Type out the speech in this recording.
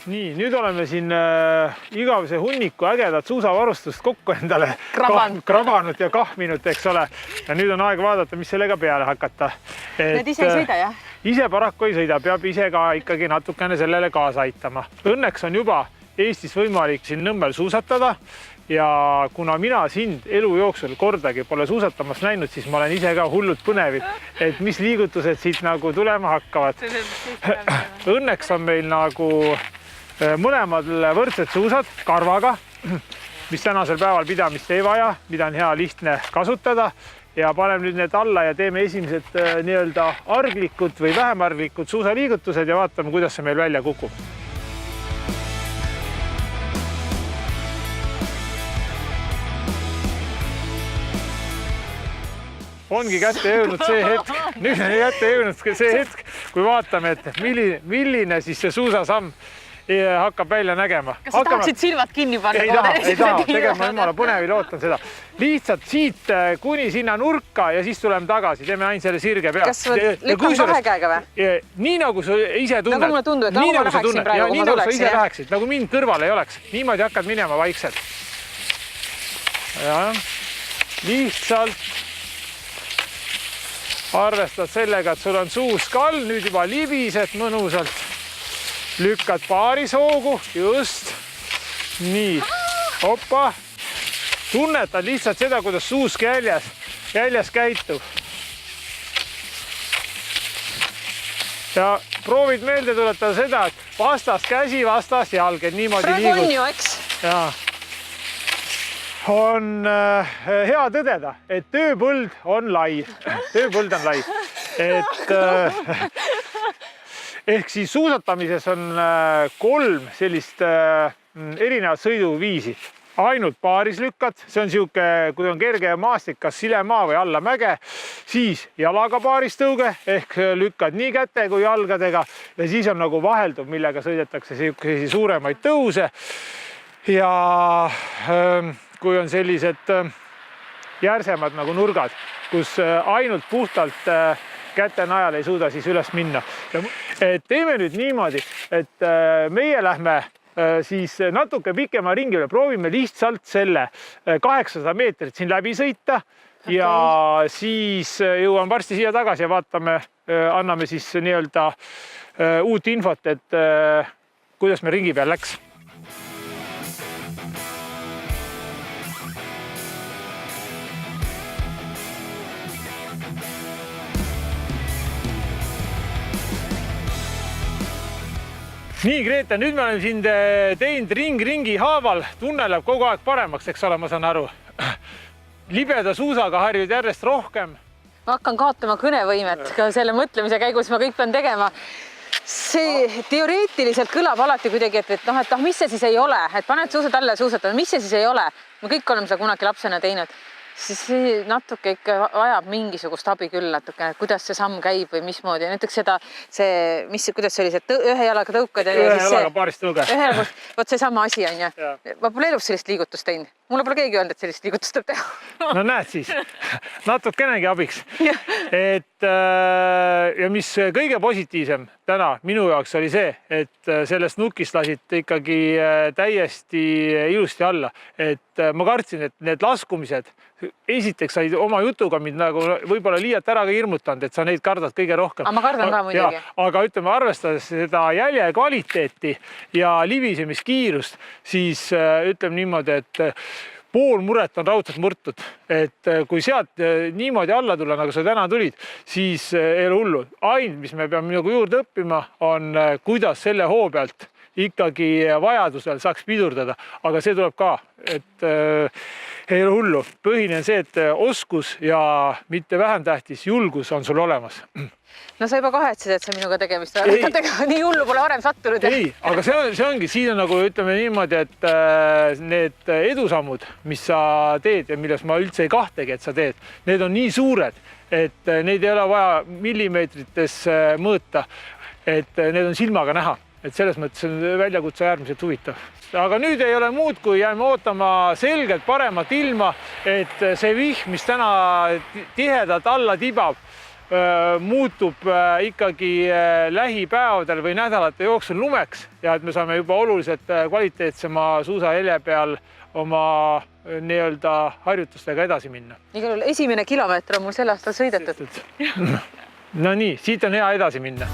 Nii, nüüd oleme siin igavese hunniku ägedat suusavarustust kokku endale krabanud ja kahminud, eks ole. Ja nüüd on aeg vaadata, mis sellega peale hakata. Need ise ei sõida, jah? Ise paraku ei sõida, peab ise ka ikkagi natukene sellele kaasa aitama. Õnneks on juba Eestis võimalik siin Nõmmel suusatada ja kuna mina sind elu jooksul kordagi pole suusatamas näinud, siis ma olen ise ka hullult põnevil, et mis liigutused siit nagu tulema hakkavad. Õnneks on meil nagu mõlemad võrdsed suusad karvaga, mis tänasel päeval pidamist ei vaja, mida on hea lihtne kasutada ja paneme nüüd need alla ja teeme esimesed nii-öelda arglikud või vähem arglikud suusaliigutused ja vaatame, kuidas see meil välja kukub. Ongi kätte jõudnud see hetk, nüüd on kätte jõudnud see hetk, kui vaatame, et milline siis see suusasamm hakkab välja nägema. Kas sa tahaksid silmad kinni panna? Ei taha, tegema jumala põnevil, ootan seda. Lihtsalt siit kuni sinna nurka ja siis tuleme tagasi, teeme ainult selle sirge peal. Kas lükkam kahe käega või? Nii nagu sa ise tunned. Nagu mulle tundub, et nagu ma läheksin praegu, kui ma tuleksin. Nii nagu sa tuleksin. ise läheksid, nagu mind kõrval ei oleks. Niimoodi hakkad minema vaikselt. Ja, lihtsalt arvestad sellega, et sul on suus kall, nüüd juba libised mõnusalt. Lükkad paaris hoogu, just. Nii, hoppa. Tunnetad lihtsalt seda, kuidas suusk jäljes käitub. Ja proovid meelde tuletada seda, et vastas käsi, vastas jalg, et niimoodi liigud. Praegu on ju, eks? Jaa. On hea tõdeda, et tööpõld on lai. Tööpõld on lai. Ehk siis suusatamises on 3 sellist erinevat sõiduviisi. Ainult paaris lükkad, see on siuke, kui on kerge maastik, kas silemaa või alla mäge, siis jalaga paaris tõuge, ehk lükkad nii käte kui jalgadega ja siis on nagu vahelduv, millega sõidetakse siukesi suuremaid tõuse. Ja kui on sellised järsemad nagu nurgad, kus ainult puhtalt käte najal ei suuda siis üles minna. Teeme nüüd niimoodi, et meie lähme siis natuke pikema ringile, proovime lihtsalt selle 800 meetrit siin läbi sõita ja siis jõuan varsti siia tagasi ja vaatame, anname siis nii-öelda uut infot, et kuidas me ringi peal läks. Nii, Grete, nüüd me oleme siin teinud ringi haaval. Tunne läheb kogu aeg paremaks, eks ole, ma saan aru. Libeda suusaga harjud järjest rohkem. Ma hakkan kaotama kõnevõimet ka selle mõtlemise käigus, ma kõik pean tegema. See teoreetiliselt kõlab alati kuidagi, et mis see siis ei ole, et paned suusad alla ja suusatad, mis see siis ei ole. Me kõik oleme seda kunagi lapsena teinud. Siis natuke ikka vajab mingisugust abi küll natukene, kuidas see samm käib või mismoodi. Näiteks kuidas see oli, see ühe jalaga tõukad ja ühe jalaga paarist tõuge. Vot see sama asi on ju. Ma pole elus sellist liigutust teinud. Mulle pole keegi öelnud, et sellist liigutust tuleb teha. No näed siis, natukenegi abiks. Ja mis kõige positiivsem täna minu jaoks oli see, et sellest nukist lasid ikkagi täiesti ilusti alla. Et ma kartsin, et need laskumised esiteks said oma jutuga mind nagu võib-olla liialt ära ka hirmutanud, et sa neid kardad kõige rohkem. Ma kardan ka muidugi. Aga ütleme, arvestades seda jälje kvaliteeti ja libisemiskiirust, siis ütleme niimoodi, et pool muret on raudselt murtud. Et kui sealt niimoodi alla tulla, nagu sa täna tulid, siis ei ole hullu. Ainult, mis me peame juurde õppima, on kuidas selle hoo pealt ikkagi vajadusel saaks pidurdada. Aga see tuleb ka, et ei ole hullu. Põhine on see, et oskus ja mitte vähem tähtis julgus on sul olemas. No sa juba kahetsid, et sa minuga tegemist nii hullu pole varem sattunud. Ei, aga see ongi, siin on nagu ütleme niimoodi, et need edusammud, mis sa teed ja milles ma üldse ei kahtegi, et sa teed, need on nii suured, et neid ei ole vaja millimeetrites mõõta, et need on silmaga näha. Et selles mõttes on väljakutse äärmiselt huvitav. Aga nüüd ei ole muud, kui jääme ootama selgelt paremat ilma, et see vihm, mis täna tihedalt alla tibab, muutub ikkagi lähipäevadel või nädalate jooksul lumeks ja et me saame juba oluliselt kvaliteetsema suusajälje peal oma nii-öelda harjutustega edasi minna. Igal juhul esimene kilomeeter on mul sel aastal sõidetud. No nii, siit on hea edasi minna.